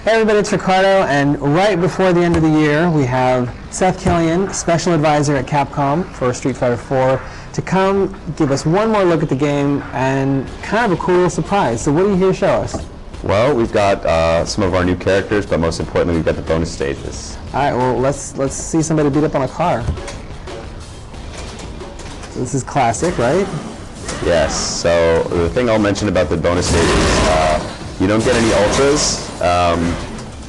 Hey everybody, it's Ricardo, and right before the end of the year, we have Seth Killian, Special Advisor at Capcom for Street Fighter 4, to come give us one more look at the game and kind of a cool surprise. So what are you here to show us? Well, we've got some of our new characters, but most importantly, we've got the bonus stages. All right, well, let's see somebody beat up on a car. So this is classic, right? Yes, so the thing I'll mention about the bonus stages, you don't get any ultras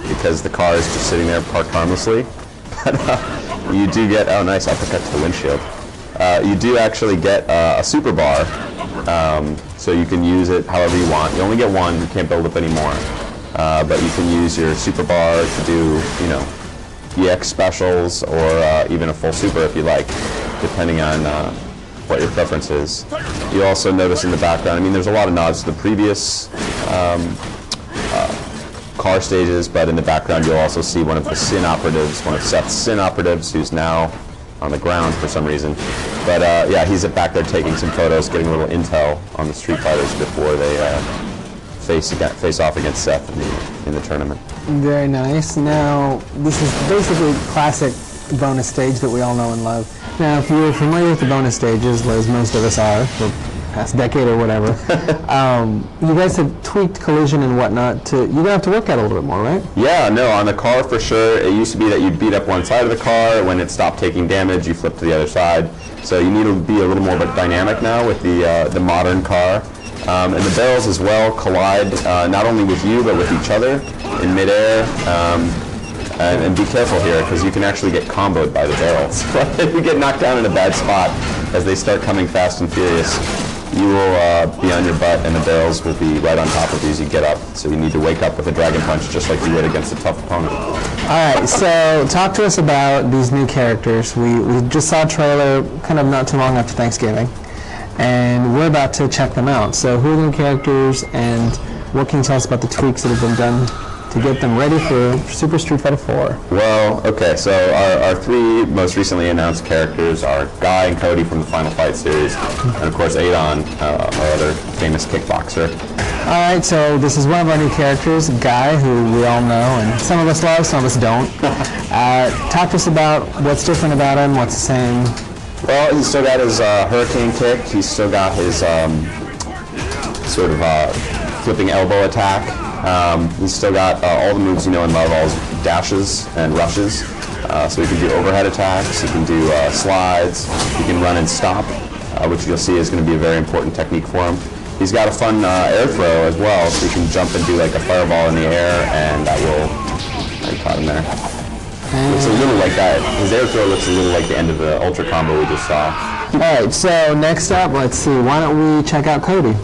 because the car is just sitting there parked harmlessly. But you do get, oh nice, uppercut to the windshield. You do actually get a super bar, so you can use it however you want. You only get one, you can't build up any more. But you can use your super bar to do, you know, EX specials or even a full super if you like, depending on what your preference is. You also notice in the background, I mean, there's a lot of nods to the previous car stages, but in the background you'll also see one of the Sin operatives, one of Seth's Sin operatives, who's now on the ground for some reason. But yeah, he's back there taking some photos, getting a little intel on the Street Fighters before they face off against Seth in the tournament. Very nice. Now, this is basically classic bonus stage that we all know and love. Now, if you're familiar with the bonus stages, as most of us are, for the past decade or whatever, you guys have tweaked collision and whatnot you're going to have to work at it a little bit more, right? Yeah, no, on the car for sure. It used to be that you'd beat up one side of the car. When it stopped taking damage, you flip to the other side. So you need to be a little more dynamic now with the modern car. And the barrels as well collide not only with you, but with each other in midair. And be careful here, because you can actually get comboed by the barrels. If you get knocked down in a bad spot, as they start coming fast and furious, you will be on your butt and the barrels will be right on top of you as you get up. So you need to wake up with a dragon punch just like you would against a tough opponent. Alright, so talk to us about these new characters. We just saw a trailer kind of not too long after Thanksgiving, and we're about to check them out. So who are the new characters, and what can you tell us about the tweaks that have been done to get them ready for Super Street Fighter 4? Well, okay, so our three most recently announced characters are Guy and Cody from the Final Fight series, and of course Adon, our other famous kickboxer. Alright, so this is one of our new characters, Guy, who we all know, and some of us love, some of us don't. Talk to us about what's different about him, what's the same. Well, he's still got his hurricane kick, he's still got his sort of flipping elbow attack. He's still got all the moves you know and love, all his dashes and rushes. So he can do overhead attacks, he can do slides, he can run and stop, which you'll see is going to be a very important technique for him. He's got a fun air throw as well, so he can jump and do like a fireball in the air, and that will... I caught him there. Looks a little like that. His air throw looks a little like the end of the Ultra combo we just saw. Alright, so next up, let's see, why don't we check out Cody?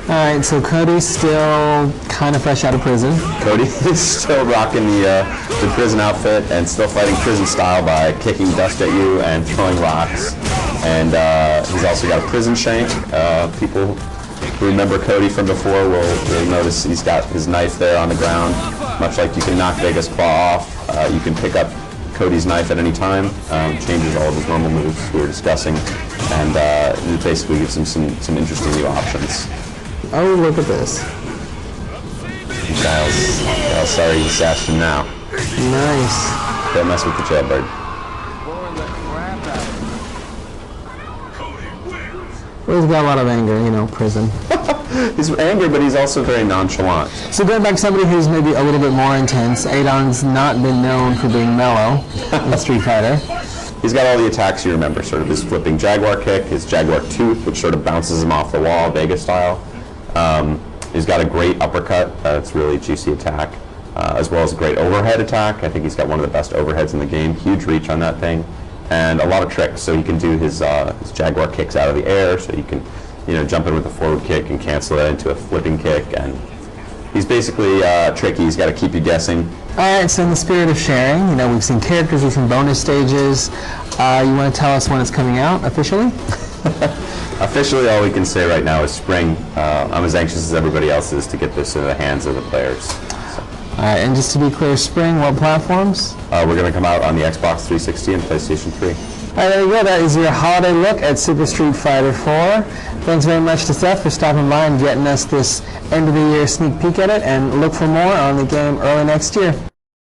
Alright, so Cody's still kind of fresh out of prison. Cody is still rocking the prison outfit and still fighting prison style by kicking dust at you and throwing rocks. And he's also got a prison shank. People who remember Cody from before will notice he's got his knife there on the ground. Much like you can knock Vega's claw off, you can pick up Cody's knife at any time. Changes all of his normal moves we were discussing, and it basically gives him some interesting new options. Oh, look at this. Kyle's sorry you sashed him now. Nice. Don't mess with the jailbird. Well, he's got a lot of anger, you know, prison. He's angry, but he's also very nonchalant. So going back to somebody who's maybe a little bit more intense, Adon's not been known for being mellow in Street Fighter. He's got all the attacks you remember, sort of his flipping Jaguar kick, his Jaguar tooth, which sort of bounces him off the wall, Vega style. He's got a great uppercut, it's really juicy attack, as well as a great overhead attack. I think he's got one of the best overheads in the game, huge reach on that thing, and a lot of tricks. So he can do his Jaguar kicks out of the air, so you can, you know, jump in with a forward kick and cancel that into a flipping kick, and he's basically tricky. He's got to keep you guessing. Alright, so in the spirit of sharing, you know, we've seen characters, we've seen bonus stages. You want to tell us when it's coming out officially? Officially, all we can say right now is spring. I'm as anxious as everybody else is to get this into the hands of the players. So. Alright, and just to be clear, spring, what platforms? We're going to come out on the Xbox 360 and PlayStation 3. right, there you go. That is your holiday look at Super Street Fighter 4. Thanks very much to Seth for stopping by and getting us this end of the year sneak peek at it, and look for more on the game early next year.